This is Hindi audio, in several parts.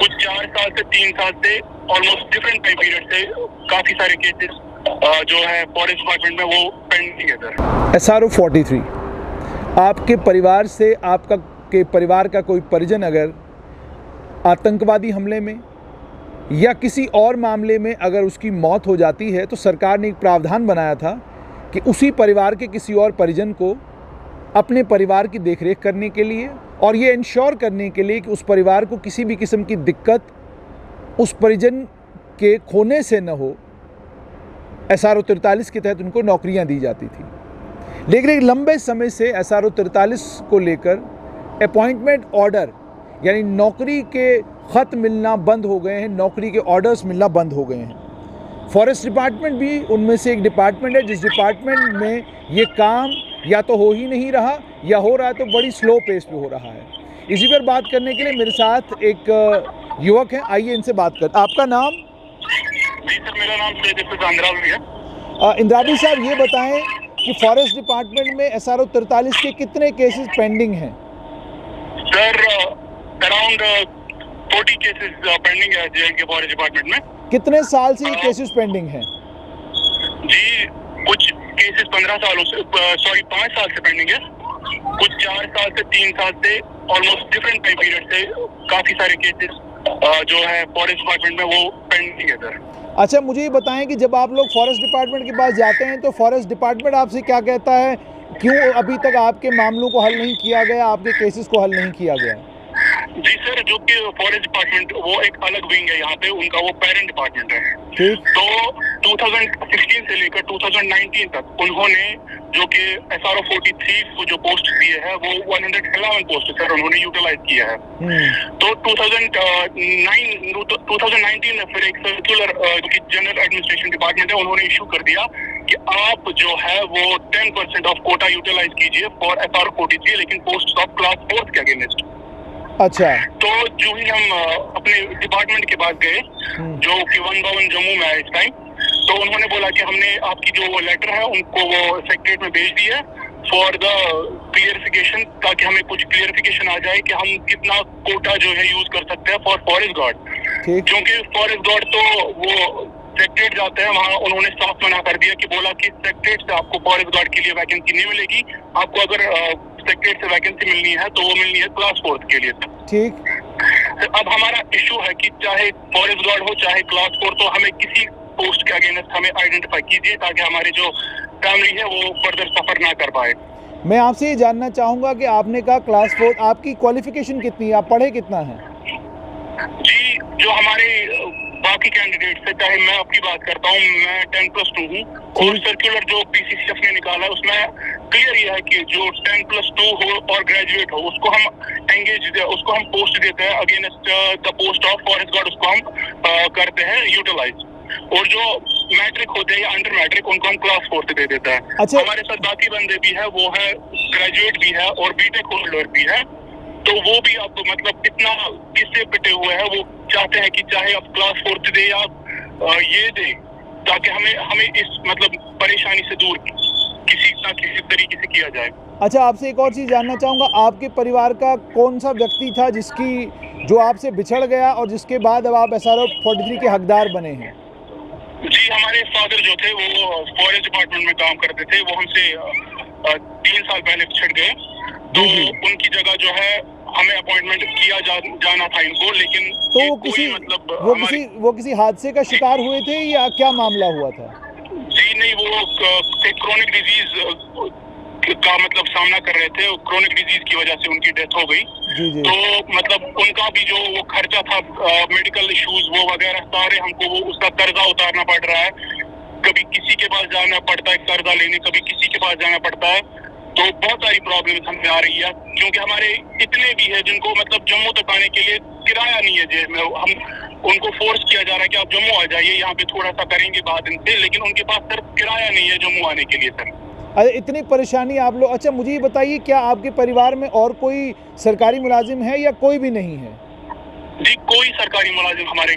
कुछ 4 साल से 3 साल से ऑलमोस्ट डिफरेंट टाइम पीरियड से काफी सारे केसेस जो है फॉरेस्ट डिपार्टमेंट में वो पेंडिंग है सर। SRO 43, आपके परिवार से आपका के परिवार का कोई परिजन अगर आतंकवादी हमले में या किसी और मामले में अगर उसकी मौत हो जाती है तो सरकार ने एक प्रावधान बनाया था कि उसी परिवार के किसी और परिजन को अपने परिवार की देखरेख करने के लिए और ये इंश्योर करने के लिए कि उस परिवार को किसी भी किस्म की दिक्कत उस परिजन के खोने से न हो, SRO 43 के तहत उनको नौकरियां दी जाती थी। लेकिन एक लंबे समय से SRO 43 को लेकर अपॉइंटमेंट ऑर्डर यानी नौकरी के ख़त मिलना बंद हो गए हैं, नौकरी के ऑर्डर्स मिलना बंद हो गए हैं। फॉरेस्ट डिपार्टमेंट भी उनमें से एक डिपार्टमेंट है जिस डिपार्टमेंट में ये काम या तो हो ही नहीं रहा या हो रहा है तो बड़ी स्लो पेस पे हो रहा है। इसी पर बात करने के लिए मेरे साथ एक युवक हैं, आइए इनसे बात कर। आपका नाम? जी सर, मेरा नाम सैयद इंद्रावी है। इंद्रावी साहब, ये बताएं कि फॉरेस्ट डिपार्टमेंट में SRO 43 के कितने केसेस पेंडिंग हैं? सर अराउंड 40 केसेस पेंडिंग है जेल के फॉरेस्ट डिपार्टमेंट में। कितने साल से ये केसेस पेंडिंग हैं? जी कुछ केसेस 15 सालों से 5 साल से पेंडिंग है। कुछ 4 साल से 3 साल से ऑलमोस्ट डिफरेंट टाइम पीरियड से काफी सारे केसेस जो है फॉरेस्ट डिपार्टमेंट में वो पेंडिंग है सर। अच्छा, मुझे ये बताएं कि जब आप लोग फॉरेस्ट डिपार्टमेंट के पास जाते हैं तो फॉरेस्ट डिपार्टमेंट आपसे क्या कहता है, क्यों अभी तक आपके मामलों को हल नहीं किया गया, आपके केसेस को हल नहीं किया गया? जी सर, जो कि फॉरेस्ट डिपार्टमेंट वो एक अलग विंग है यहाँ पे, उनका वो पेरेंट डिपार्टमेंट है। ठीक। तो 2016 से लेकर 2019 तक उन्होंने जो कि SRO 43 को जो पोस्ट दिए हैं वो 111 पोस्ट सर उन्होंने यूटिलाइज किया है। तो 2019 में फिर एक सर्कुलर जो कि जनरल एडमिनिस्ट्रेशन डिपार्टमेंट है उन्होंने इशू कर दिया कि आप जो है वो 10% ऑफ कोटा यूटिलाइज कीजिए फॉर SRO 43 लेकिन पोस्ट ऑफ क्लास 4 के अगेंस्ट। अच्छा। तो जो ही हम अपने डिपार्टमेंट के पास गए जो कि 1 भवन जम्मू में है इस टाइम, तो उन्होंने बोला कि हमने आपकी जो लेटर है उनको वो सेक्रेटरीट में भेज दिया फॉर द क्लियरिफिकेशन, ताकि हमें कुछ क्लियरिफिकेशन आ जाए कि हम कितना कोटा जो है यूज कर सकते हैं फॉर फॉरेस्ट गार्ड। क्योंकि फॉरेस्ट गार्ड तो वो सेक्रेटरीट जाते हैं वहाँ, उन्होंने साफ मना कर दिया कि बोला कि सेक्रेटरीट से आपको फॉरेस्ट गार्ड के लिए वैकेंसी नहीं मिलेगी, आपको अगर सेक्रेटरीट से वैकेंसी मिलनी है तो वो मिलनी है क्लास 4 के लिए। ठीक। अब हमारा इशू है कि चाहे फॉरेस्ट गार्ड हो चाहे क्लास 4, तो हमें किसी पोस्ट के अगेंस्ट हमें आइडेंटिफाई कीजिए ताकि हमारी जो फैमिली है वो फर्दर सफर ना कर पाए। मैं आपसे ये जानना चाहूँगा कि आपने कहा क्लास 4, आपकी क्वालिफिकेशन कितनी है, आप पढ़े कितना है? जी, जो हमारे बाकी कैंडिडेट से, चाहे मैं आपकी बात करता हूँ, मैं 10+2 हूँ और सर्कुलर जो PCCF ने निकाला है उसमें क्लियर ये है कि जो 10+2 हो और ग्रेजुएट हो उसको हम पोस्ट देते हैं against the post of forest guard, उसको हम करते हैं यूटिलाइज। और जो मैट्रिक होते हैं या अंडर मैट्रिक उनको हम क्लास 4 से दे देता है। अच्छा। हमारे साथ बाकी बंदे भी है, वो है ग्रेजुएट भी है और बीटेक होल्डर भी है, तो वो भी अब मतलब इतना किससे पिटे हुए हैं, वो चाहते हैं कि चाहे आप क्लास 4 दे या ये दे, ताकि हमें इस मतलब परेशानी से दूर किसी ना किसी तरीके से किया जाए। अच्छा, आपसे एक और चीज़ जानना चाहूँगा, आपके परिवार का कौन सा व्यक्ति था जो आपसे बिछड़ गया और जिसके बाद अब आप SRO 43 के हकदार बने हैं? जी, हमारे फादर जो थे वो फॉरेस्ट डिपार्टमेंट में काम करते थे, वो हमसे 3 साल पहले बिछड़ गए, तो उनकी जगह जो है हमें अपॉइंटमेंट किया जाना था इनको, लेकिन तो वो किसी हादसे का शिकार हुए थे या क्या मामला हुआ था? जी नहीं, वो एक क्रोनिक डिजीज का मतलब सामना कर रहे थे, क्रोनिक डिजीज की वजह से उनकी डेथ हो गई। जी। तो मतलब उनका भी जो वो खर्चा था, मेडिकल इश्यूज वो वगैरह सारे हमको वो उसका कर्जा उतारना पड़ रहा है, कभी किसी के पास जाना पड़ता है कर्जा लेने, कभी किसी के पास जाना पड़ता है, तो बहुत सारी प्रॉब्लम्स हमें आ रही है। क्योंकि हमारे इतने भी है जिनको मतलब जम्मू तक आने के लिए किराया नहीं है जेब में, हम उनको फोर्स किया जा रहा है कि आप जम्मू आ जाइए, यहाँ पे थोड़ा सा करेंगे बाद इनसे, लेकिन उनके पास सर किराया नहीं है जम्मू आने के लिए सर। अरे इतनी परेशानी आप लोग। अच्छा, मुझे ये बताइए, क्या आपके परिवार में और कोई सरकारी मुलाजिम है या कोई भी नहीं है? जी, कोई सरकारी मुलाजिम हमारे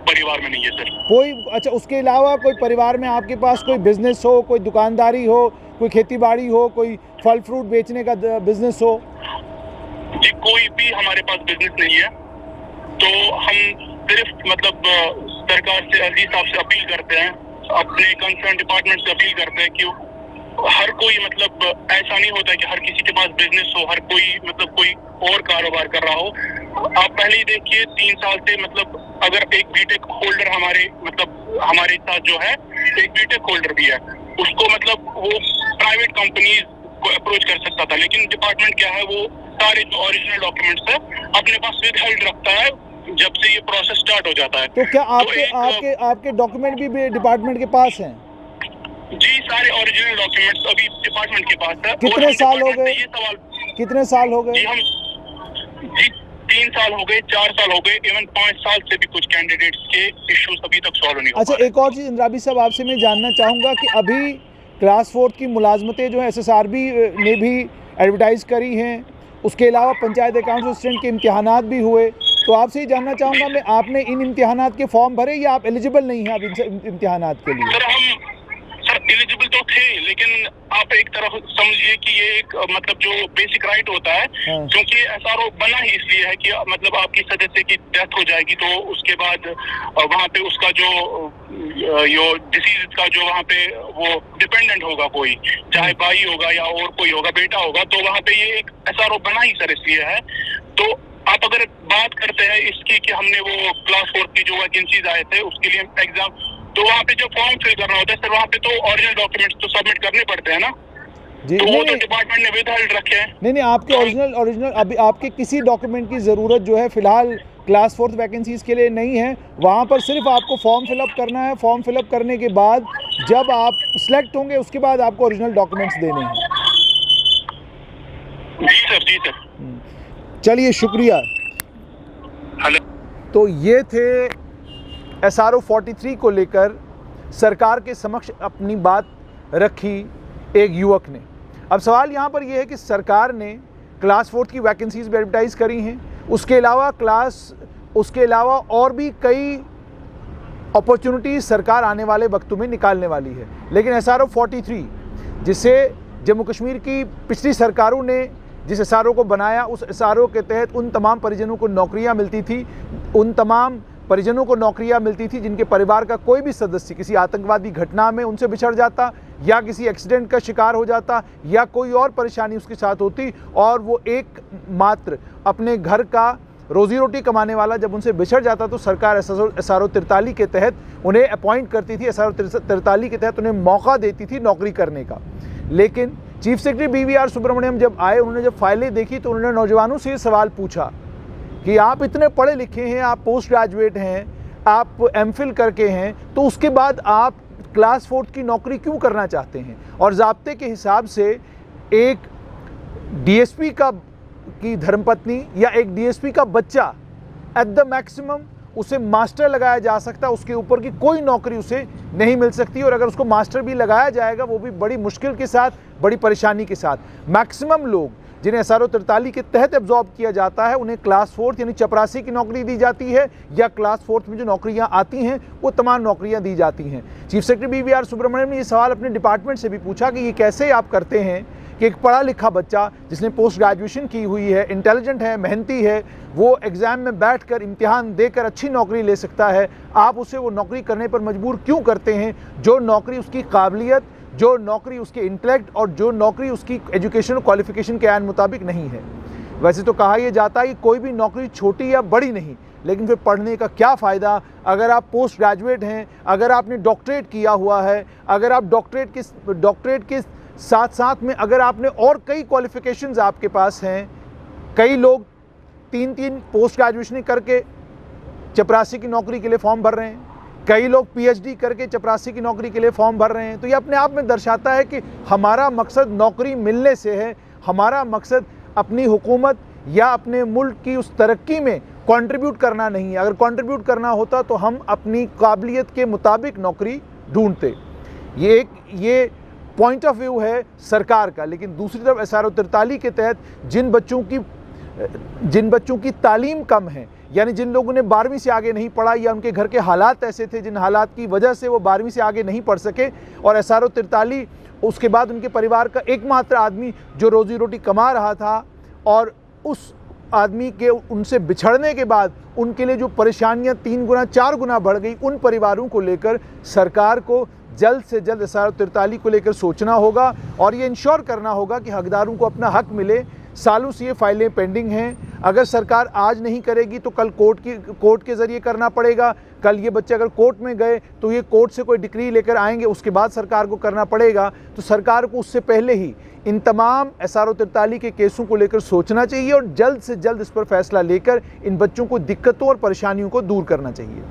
परिवार में नहीं है सर। कोई? अच्छा, उसके अलावा कोई परिवार में आपके पास कोई बिजनेस हो, कोई दुकानदारी हो, कोई खेतीबाड़ी हो, कोई फल फ्रूट बेचने का बिजनेस हो? जी, कोई भी हमारे पास बिजनेस नहीं है तो हम सिर्फ मतलब सरकार से, एलजी साहब से अपील करते हैं, अपने कंसर्न डिपार्टमेंट से अपील करते हैं कि हर कोई मतलब ऐसा नहीं होता है कि हर किसी के पास बिजनेस हो, हर कोई मतलब कोई और कारोबार कर रहा हो। आप पहले ही देखिए 3 साल से मतलब अगर एक बीटेक होल्डर हमारे साथ जो है एक बीटेक होल्डर भी है, उसको मतलब वो प्राइवेट कंपनीज को अप्रोच कर सकता था, लेकिन डिपार्टमेंट क्या है वो सारे जो ओरिजिनल डॉक्यूमेंट्स है अपने पास विदहेल्ड रखता है जब से ये प्रोसेस स्टार्ट हो जाता है। तो क्या आपके डॉक्यूमेंट भी डिपार्टमेंट के पास हैं? जी, सारे ओरिजिनल डॉक्यूमेंट्स अभी डिपार्टमेंट के पास है। कितने साल हो गए? ये सवाल कितने साल हो गए? जी 3 साल हो गए, 4 साल हो गए, इवन 5 साल से भी कुछ कैंडिडेट्स के इश्यूज अभी तक सॉल्व नहीं हो अच्छा, एक और चीज़ इंद्राबी साहब आपसे मैं जानना चाहूँगा कि अभी क्लास 4 की मुलाजमतें जो है SSRB ने भी एडवर्टाइज़ करी हैं, उसके अलावा पंचायत अकाउंट असिस्टेंट के इम्तिहानात भी हुए, तो आपसे ही जानना चाहूँगा मैं, आपने इन इम्तिहानात के फॉर्म भरे या आप एलिजिबल नहीं हैं अब इम्तिहानात के लिए? सर एलिजिबल तो थे, लेकिन आप एक तरफ समझिए कि ये एक मतलब जो बेसिक राइट होता है, क्योंकि SRO बना ही इसलिए है कि मतलब आपकी सदस्य की डेथ हो जाएगी तो उसके बाद वहाँ पे उसका जो डिसीज का जो वहाँ पे वो डिपेंडेंट होगा, कोई चाहे भाई होगा या और कोई होगा, बेटा होगा, तो वहाँ पे ये एक SRO बना ही सर इसलिए है। तो आप अगर बात करते हैं इसकी कि हमने वो क्लास 4 की जो वैकेंसीज आए थे उसके लिए एग्जाम, तो वहाँ पे जो फॉर्म फिल करना होता है सर, वहाँ पे तो ओरिजिनल डॉक्यूमेंट्स तो सबमिट करने पड़ते हैं ना जी, तो वो तो डिपार्टमेंट ने विदहेल्ड रखे हैं। नहीं, आपके ओरिजिनल अभी आपके किसी डॉक्यूमेंट की ज़रूरत जो है फिलहाल क्लास 4 वैकेंसीज के लिए नहीं है, वहाँ पर सिर्फ आपको फॉर्म फिलअप करना है। फॉर्म फिलअप करने के बाद जब आप सिलेक्ट होंगे उसके बाद आपको ओरिजिनल डॉक्यूमेंट्स देने हैं। जी सर। चलिए, शुक्रिया। हेलो। तो ये थे SRO 43 को लेकर सरकार के समक्ष अपनी बात रखी एक युवक ने। अब सवाल यहाँ पर यह है कि सरकार ने क्लास 4 की वैकेंसीज भी एडवर्टाइज़ करी हैं, उसके अलावा और भी कई अपॉर्चुनिटीज़ सरकार आने वाले वक्तों में निकालने वाली है। लेकिन SRO 43 जिसे जम्मू कश्मीर की पिछली सरकारों ने जिस SRO को बनाया, उस SRO के तहत उन तमाम परिजनों को नौकरियां मिलती थी, उन तमाम परिजनों को नौकरियां मिलती थी जिनके परिवार का कोई भी सदस्य किसी आतंकवादी घटना में उनसे बिछड़ जाता या किसी एक्सीडेंट का शिकार हो जाता या कोई और परेशानी उसके साथ होती, और वो एक मात्र अपने घर का रोजी रोटी कमाने वाला जब उनसे बिछड़ जाता तो सरकार SRO 43 के तहत उन्हें अपॉइंट करती थी, SRO 43 के तहत उन्हें मौका देती थी नौकरी करने का। लेकिन चीफ सेक्रेटरी BVR सुब्रमण्यम जब आए, उन्होंने जब फाइलें देखी तो उन्होंने नौजवानों से ये सवाल पूछा कि आप इतने पढ़े लिखे हैं, आप पोस्ट ग्रेजुएट हैं, आप MPhil करके हैं, तो उसके बाद आप क्लास 4 की नौकरी क्यों करना चाहते हैं? और ज़ाब्ते के हिसाब से एक DSP की धर्मपत्नी या एक DSP का बच्चा एट द मैक्सिमम उसे मास्टर लगाया जा सकता है, उसके ऊपर की कोई नौकरी उसे नहीं मिल सकती, और अगर उसको मास्टर भी लगाया जाएगा वो भी बड़ी मुश्किल के साथ, बड़ी परेशानी के साथ। मैक्सिमम लोग जिन्हें SRO 43 के तहत एब्जॉर्ब किया जाता है उन्हें क्लास 4 यानी चपरासी की नौकरी दी जाती है, या क्लास 4 में जो नौकरियां आती हैं वो तमाम नौकरियां दी जाती हैं। चीफ सेक्रेटरी BVR सुब्रमण्यम ने ये सवाल अपने डिपार्टमेंट से भी पूछा कि ये कैसे आप करते हैं कि एक पढ़ा लिखा बच्चा जिसने पोस्ट ग्रेजुएशन की हुई है, इंटेलिजेंट है, मेहनती है, वो एग्ज़ाम में बैठकर इम्तिहान देकर अच्छी नौकरी ले सकता है, आप उसे वो नौकरी करने पर मजबूर क्यों करते हैं जो नौकरी उसकी काबिलियत, जो नौकरी उसके इंटेलेक्ट और जो नौकरी उसकी एजुकेशन और क्वालिफिकेशन के आयन मुताबिक नहीं है। वैसे तो कहा यह जाता है कि कोई भी नौकरी छोटी या बड़ी नहीं, लेकिन फिर पढ़ने का क्या फ़ायदा अगर आप पोस्ट ग्रेजुएट हैं, अगर आपने डॉक्टरेट किया हुआ है, अगर आप डॉक्टरेट के साथ साथ में अगर आपने और कई क्वालिफिकेशंस आपके पास हैं। कई लोग 3-3 पोस्ट ग्रेजुएशन करके चपरासी की नौकरी के लिए फॉर्म भर रहे हैं, कई लोग PhD करके चपरासी की नौकरी के लिए फॉर्म भर रहे हैं। तो ये अपने आप में दर्शाता है कि हमारा मकसद नौकरी मिलने से है, हमारा मकसद अपनी हुकूमत या अपने मुल्क की उस तरक्की में कंट्रीब्यूट करना नहीं है। अगर कंट्रीब्यूट करना होता तो हम अपनी काबिलियत के मुताबिक नौकरी ढूंढते। ये पॉइंट ऑफ व्यू है सरकार का। लेकिन दूसरी तरफ SRO 43 के तहत जिन बच्चों की तालीम कम है, यानी जिन लोगों ने 12वीं से आगे नहीं पढ़ा या उनके घर के हालात ऐसे थे जिन हालात की वजह से वो 12वीं से आगे नहीं पढ़ सके, और SRO 43 उसके बाद उनके परिवार का एकमात्र आदमी जो रोजी रोटी कमा रहा था और उस आदमी के उनसे बिछड़ने के बाद उनके लिए जो परेशानियां 3 गुना 4 गुना बढ़ गई, उन परिवारों को लेकर सरकार को जल्द से जल्द SRO 43 को लेकर सोचना होगा और ये इंश्योर करना होगा कि हकदारों को अपना हक मिले। सालों से ये फाइलें पेंडिंग हैं, अगर सरकार आज नहीं करेगी तो कल कोर्ट के ज़रिए करना पड़ेगा। कल ये बच्चे अगर कोर्ट में गए तो ये कोर्ट से कोई डिक्री लेकर आएंगे, उसके बाद सरकार को करना पड़ेगा। तो सरकार को उससे पहले ही इन तमाम SRO 43 के केसों को लेकर सोचना चाहिए और जल्द से जल्द इस पर फैसला लेकर इन बच्चों को दिक्कतों और परेशानियों को दूर करना चाहिए।